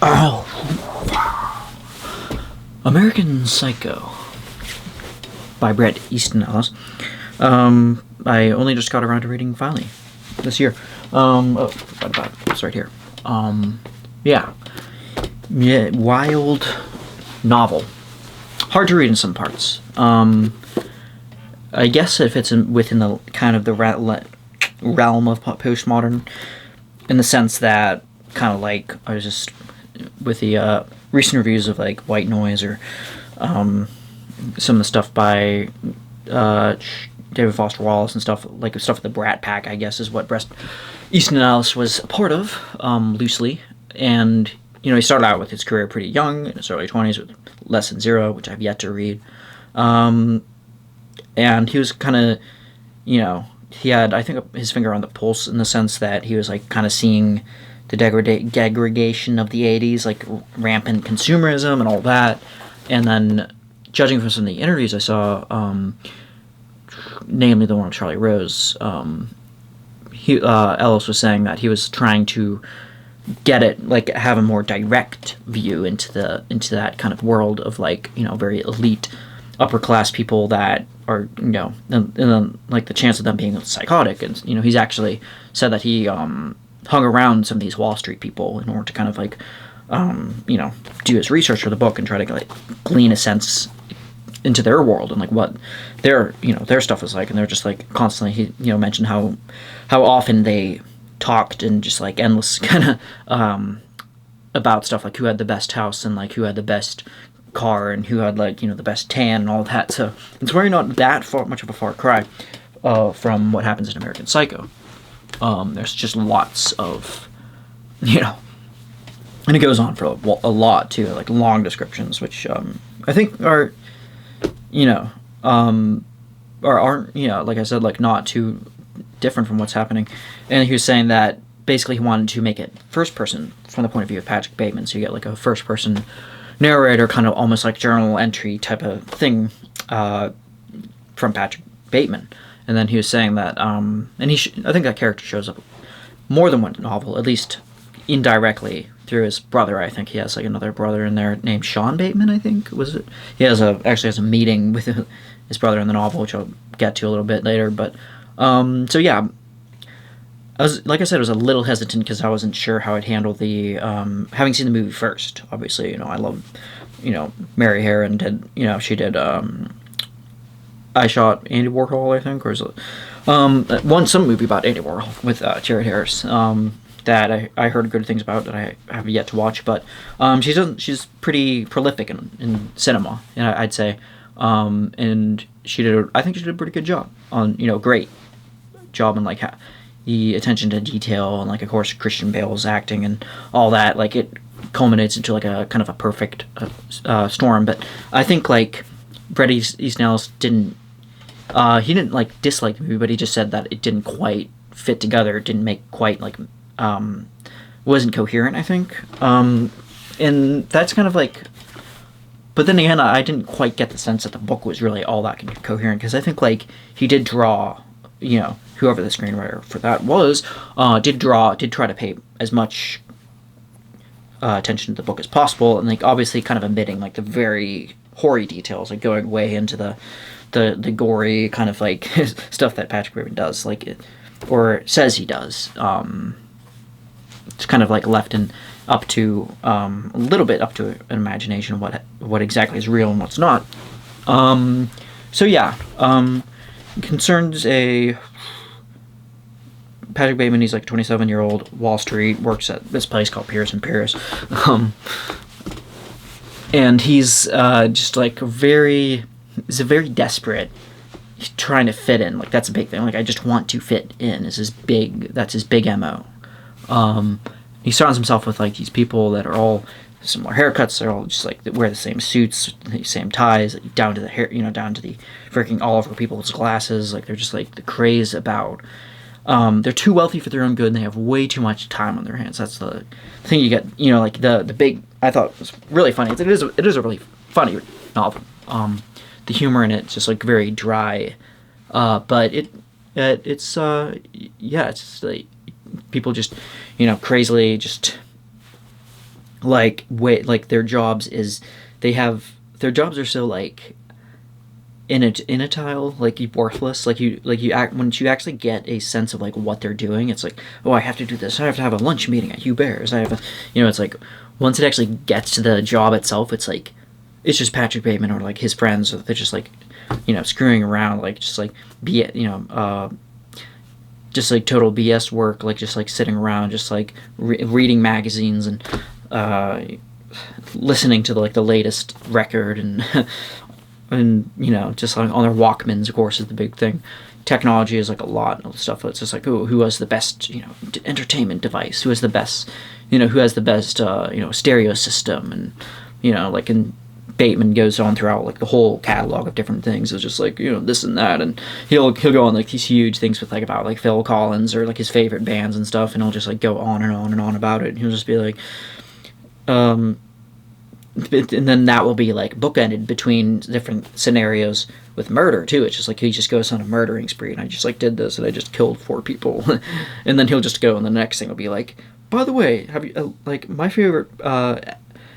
Oh, American Psycho by Bret Easton Ellis. I only just got around to reading finally this year. Oh, forgot about it. It's right here. Yeah. Yeah, wild novel. Hard to read in some parts. I guess it fits in within the kind of the realm of postmodern, in the sense that kind of like I was just with the recent reviews of like White Noise or some of the stuff by David Foster Wallace and stuff like stuff with the Brat Pack, I guess, is what Bret Easton Ellis was a part of, loosely. And he started out with his career pretty young, in his early 20s, with Less Than Zero, which I've yet to read. And he was kind of, he had, I think, his finger on the pulse, in the sense that he was like kind of seeing the degradation of the 80s, like rampant consumerism and all that. And then, judging from some of the interviews I saw, namely the one with Charlie Rose, Ellis was saying that he was trying to get it, like, have a more direct view into that kind of world of, like, very elite upper class people that are, and like the chance of them being psychotic. And he's actually said that he hung around some of these Wall Street people in order to kind of like do his research for the book and try to like glean a sense into their world and like what their stuff was like. And they're just like constantly, he mentioned how often they talked and just like endless kind of about stuff like who had the best house and like who had the best car and who had like the best tan and all that. So it's really not that much of a far cry from what happens in American Psycho. There's just lots of and it goes on for a lot too, like long descriptions, which I think are or aren't like I said, like not too different from what's happening. And he was saying that basically he wanted to make it first person from the point of view of Patrick Bateman, so you get like a first person narrator, kind of almost like journal entry type of thing from Patrick Bateman. And then he was saying that, and I think that character shows up more than one novel, at least indirectly through his brother. I think he has like another brother in there named Sean Bateman, I think, was it? He actually has a meeting with his brother in the novel, which I'll get to a little bit later. But so yeah, I was a little hesitant because I wasn't sure how I'd handle the having seen the movie first. Obviously, I love Mary Harron did she did I Shot Andy Warhol, I think, or is it some movie about Andy Warhol with Jared Harris that I heard good things about that I have yet to watch. But she's pretty prolific in cinema, and I'd say, and I think she did a pretty good job on great job in like the attention to detail, and like of course Christian Bale's acting and all that. Like it culminates into like a kind of a perfect storm. But I think like Bret Easton Ellis didn't like dislike the movie, but he just said that it didn't quite fit together. It didn't make quite like wasn't coherent, I think. And that's kind of like. But then again, I didn't quite get the sense that the book was really all that coherent, because I think like he did draw, whoever the screenwriter for that was, did try to pay as much attention to the book as possible, and like obviously kind of omitting like the very hoary details, like going way into the gory kind of like stuff that Patrick Bateman does, like or says he does. It's kind of like left up to a little bit up to an imagination of what exactly is real and what's not. So yeah, concerns a Patrick Bateman. He's like a 27-year-old Wall Street, works at this place called Pierce & Pierce, and he's just like he's a very desperate. He's trying to fit in. Like that's a big thing. Like I just want to fit in. That's his big MO. He surrounds himself with like these people that are all similar haircuts. They're all just like wear the same suits, the same ties, down to the hair, down to the freaking all over people's glasses. Like they're just like the craze about. They're too wealthy for their own good, and they have way too much time on their hands. That's the thing you get. Like the big. I thought it was really funny. It is a really funny novel. The humor in it's just like very dry, but it's just like people just crazily just like way like their jobs is their jobs are so like inutile, like worthless. Like you act once you actually get a sense of like what they're doing, it's like, oh, I have to do this. I have to have a lunch meeting at Hugh Bears. I have a, it's like once it actually gets to the job itself, it's like it's just Patrick Bateman or like his friends. They're just like, screwing around, like just like be just like total BS work, like just like sitting around, just like reading magazines and uh, listening to like the latest record and and just like on their Walkmans, of course, is the big thing. Technology is like a lot of stuff. It's just like, who has the best entertainment device? Who has the best who has the best stereo system? And like, and Bateman goes on throughout like the whole catalog of different things. It's just like this and that, and he'll go on like these huge things with like about like Phil Collins or like his favorite bands and stuff, and he'll just like go on and on and on about it. And he'll just be like, and then that will be like bookended between different scenarios with murder too. It's just like he just goes on a murdering spree, and I just like did this, and I just killed 4 people, and then he'll just go, and the next thing will be like, by the way, have you like my favorite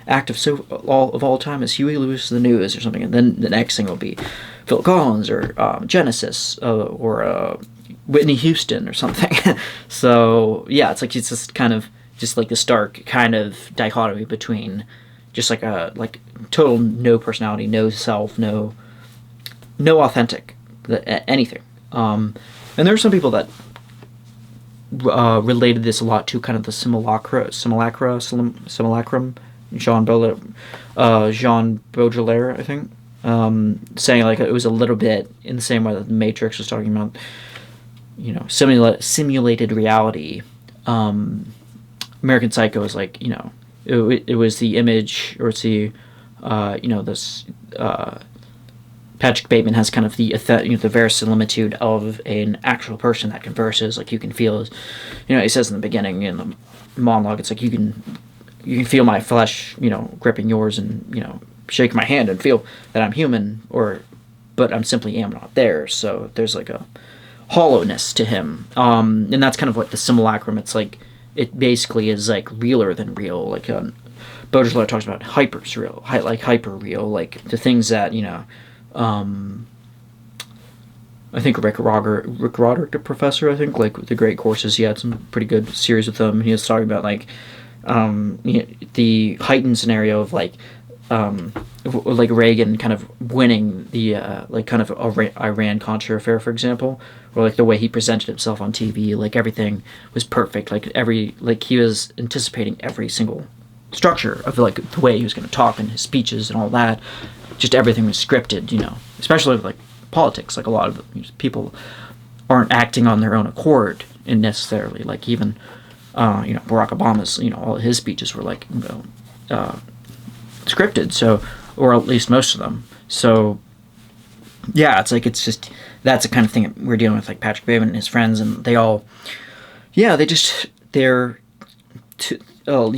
act of all time is Huey Lewis' The News or something, and then the next thing will be Phil Collins or Genesis or Whitney Houston or something. So yeah, it's like it's just kind of just like the stark kind of dichotomy between just like a like total no personality, no self, no authentic anything. And there are some people that related this a lot to kind of the simulacrum. Jean Baudelaire, I think, saying like it was a little bit in the same way that the Matrix was talking about, simulated reality. American Psycho is like, it was the image, or it's the, this Patrick Bateman has kind of the the verisimilitude of an actual person that converses. Like you can feel, he says in the beginning in the monologue, it's like you can feel my flesh, gripping yours, and shake my hand and feel that I'm human, but I'm simply am not there. So there's like a hollowness to him, and that's kind of what the simulacrum. It's like it basically is like realer than real. Like Baudelaire talks about hyper real, like hyper real, like the things that I think Rick Roderick, the professor, I think, like the great courses, he had some pretty good series with them. He was talking about like the heightened scenario of like Reagan kind of winning the like kind of Iran-Contra affair, for example, or like the way he presented himself on TV, like everything was perfect, like he was anticipating every single structure of like the way he was going to talk and his speeches and all that. Just everything was scripted, especially with like politics. Like a lot of people aren't acting on their own accord, and necessarily like even Barack Obama's, all his speeches were like, scripted. So, or at least most of them. So, yeah, it's just that's the kind of thing that we're dealing with, like Patrick Bateman and his friends, and they all, yeah, you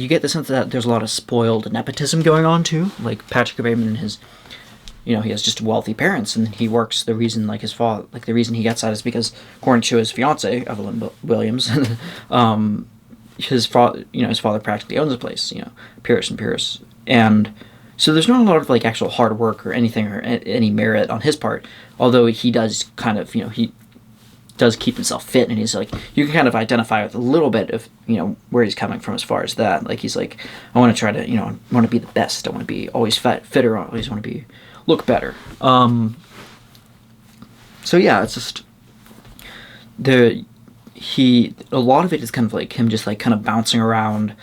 get the sense that there's a lot of spoiled nepotism going on too. Like Patrick Bateman and his, he has just wealthy parents, and he works. The reason, like his father, like the reason he gets that is because, according to his fiance Evelyn Williams, his father practically owns a place, Pierce and Pierce, and so there's not a lot of like actual hard work or anything or any merit on his part. Although he does kind of, he does keep himself fit, and he's like, you can kind of identify with a little bit of where he's coming from as far as that. Like he's like, I want to try to I want to be the best. I want to be always fitter. I always want to look better. So yeah, it's just a lot of it is kind of like him just like kind of bouncing around,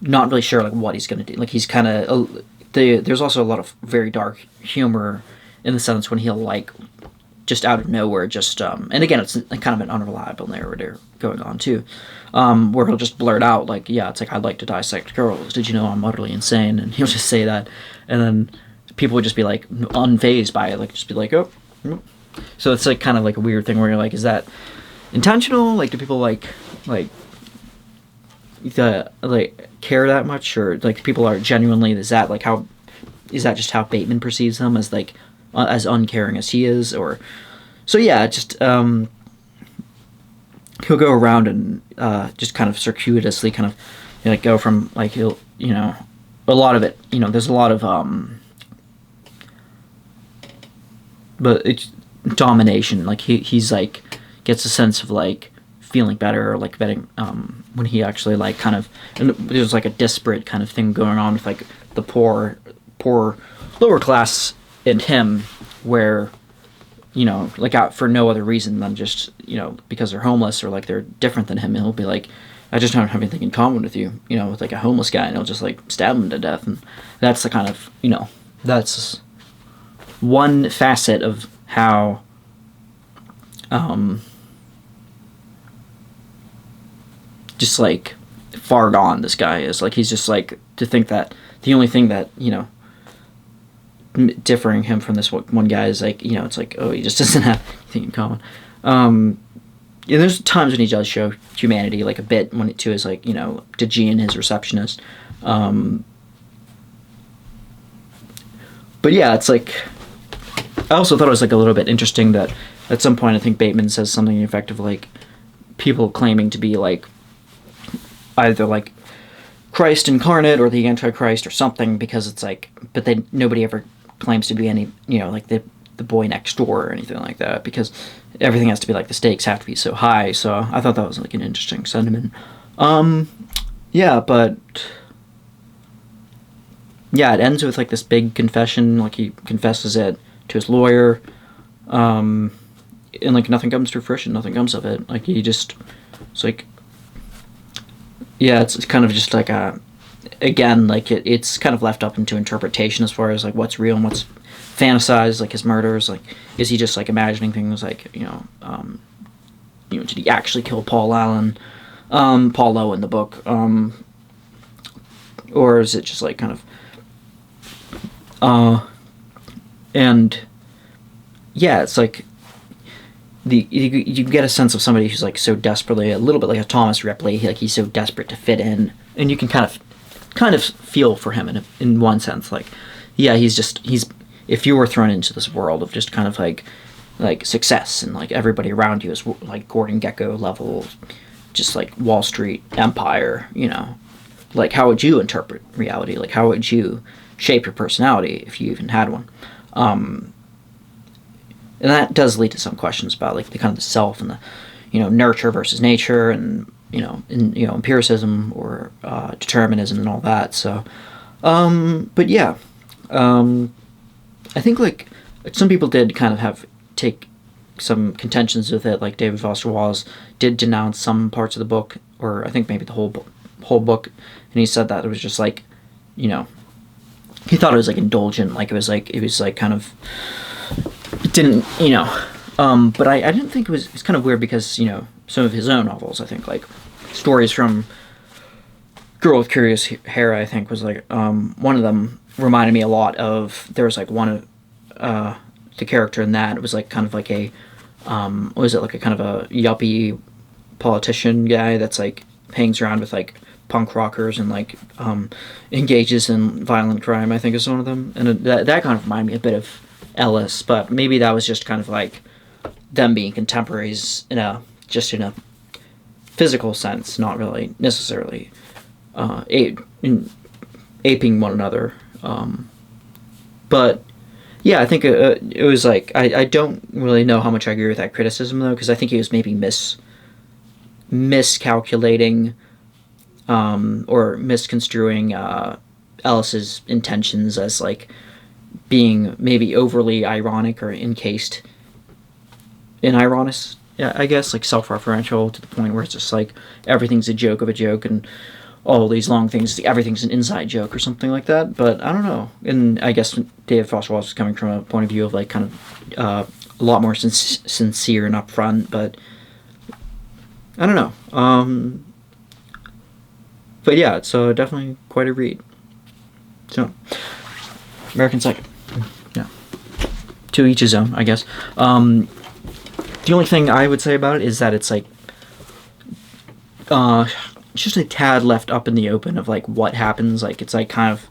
not really sure like what he's gonna do. Like he's kind of there's also a lot of very dark humor in the sense when he'll like just out of nowhere just and again it's kind of an unreliable narrator going on too, where he'll just blurt out like, yeah, it's like, I'd like to dissect girls. Did you know I'm utterly insane? And he'll just say that, and then people would just be like unfazed by it, like just be like, oh. So it's like kind of like a weird thing where you're like, is that intentional? Like, do people like care that much, or like people are genuinely, is that just how Bateman perceives them, as like as uncaring as he is? Or so yeah, just he'll go around and just kind of circuitously kind of like go from like he'll a lot of it, there's a lot of but it's domination. Like he's like gets a sense of like feeling better, or like betting when he actually like kind of, and there's like a disparate kind of thing going on with like the poor lower class and him, where like out for no other reason than just because they're homeless or like they're different than him, and he'll be like, I just don't have anything in common with you, with like a homeless guy, and he'll just like stab him to death. And that's the kind of that's one facet of how just like far gone this guy is. Like he's just like, to think that the only thing that differing him from this one guy is like, it's like, oh, he just doesn't have anything in common. Yeah, there's times when he does show humanity, like a bit when it too is like, to G and his receptionist. But yeah, it's like, I also thought it was like a little bit interesting that at some point I think Bateman says something effective like people claiming to be like either like Christ incarnate or the Antichrist or something, because it's like, but then nobody ever claims to be any, like the boy next door or anything like that, because everything has to be like, the stakes have to be so high. So I thought that was like an interesting sentiment. Yeah, but yeah, it ends with like this big confession, like he confesses it to his lawyer, and like nothing comes to fruition, nothing comes of it. Like he just, it's like, yeah, it's kind of just like again, like it's kind of left up into interpretation as far as like what's real and what's fantasized. Like his murders, like is he just like imagining things like did he actually kill Paul Allen, Paul Lowe in the book, or is it just like kind of and yeah, it's like you get a sense of somebody who's like so desperately, a little bit like a Thomas Ripley, like he's so desperate to fit in, and you can kind of feel for him in one sense. Like, yeah, he's if you were thrown into this world of just kind of like success, and like everybody around you is like Gordon Gekko level, just like Wall Street empire, like how would you interpret reality? Like how would you shape your personality if you even had one? And that does lead to some questions about like the kind of the self and the, nurture versus nature, and empiricism or determinism and all that. So, but yeah, I think like some people did kind of take some contentions with it. Like David Foster Wallace did denounce some parts of the book, or I think maybe the whole book, and he said that it was just like, he thought it was like indulgent, like it was like kind of. It didn't, but I didn't think it's kind of weird because, some of his own novels, I think, like, stories from Girl with Curious Hair, I think, was, like, one of them reminded me a lot of, there was, like, one of, the character in that, it was, like, kind of like a, what was it, like a kind of a yuppie politician guy that's, like, hangs around with, like, punk rockers and, like, engages in violent crime, I think is one of them, and that kind of reminded me a bit of Ellis, but maybe that was just kind of like them being contemporaries in a physical sense, not really necessarily aping one another. But yeah, I think it was like I don't really know how much I agree with that criticism though, because I think he was maybe miscalculating or misconstruing Ellis's intentions as like being maybe overly ironic or encased in ironis, yeah, I guess, like self-referential to the point where it's just like everything's a joke of a joke, and all these long things, everything's an inside joke or something like that. But I don't know. And I guess David Foster Wallace is coming from a point of view of like kind of a lot more sincere and upfront, but I don't know. But yeah, it's definitely quite a read. So, American Psycho. Yeah. To each his own, I guess. The only thing I would say about it is that it's like just a tad left up in the open of like what happens. Like it's like kind of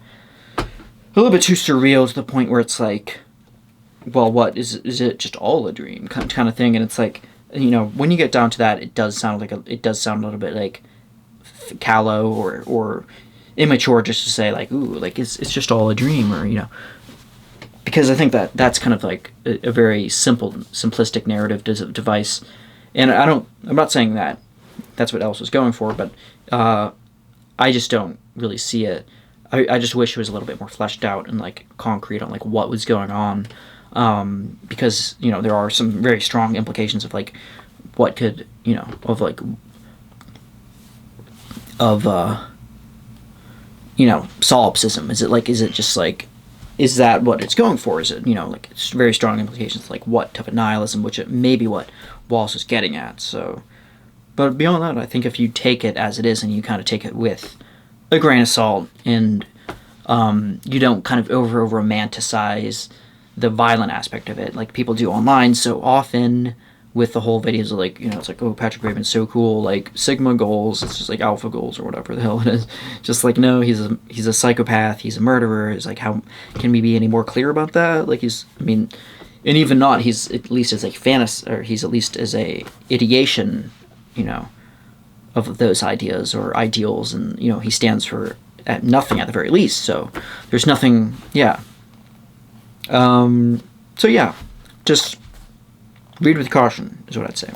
a little bit too surreal to the point where it's like, well, what is it just all a dream kind of thing? And it's like, when you get down to that, it does sound a little bit like callow or immature just to say like, ooh, like it's just all a dream, or because I think that that's kind of like a very simplistic narrative device, and I'm not saying that that's what Ellis was going for, but I just don't really see it. I just wish it was a little bit more fleshed out and like concrete on like what was going on, because there are some very strong implications of like what could of like of solipsism. Is it just like, is that what it's going for? Is it like it's very strong implications like what type of nihilism, which it may be what Wallace is getting at. So, but beyond that, I think if you take it as it is and you kind of take it with a grain of salt, and you don't kind of over romanticize the violent aspect of it like people do online so often with the whole videos of like, it's like, oh, Patrick Bateman's so cool, like Sigma goals, it's just like alpha goals or whatever the hell it is. Just like, no, he's a psychopath, he's a murderer. It's like, how can we be any more clear about that? Like and even not, he's at least as a fantasy, or he's at least as a ideation, of those ideas or ideals, and he stands for nothing at the very least. So there's nothing, yeah. So yeah, just read with caution is what I'd say.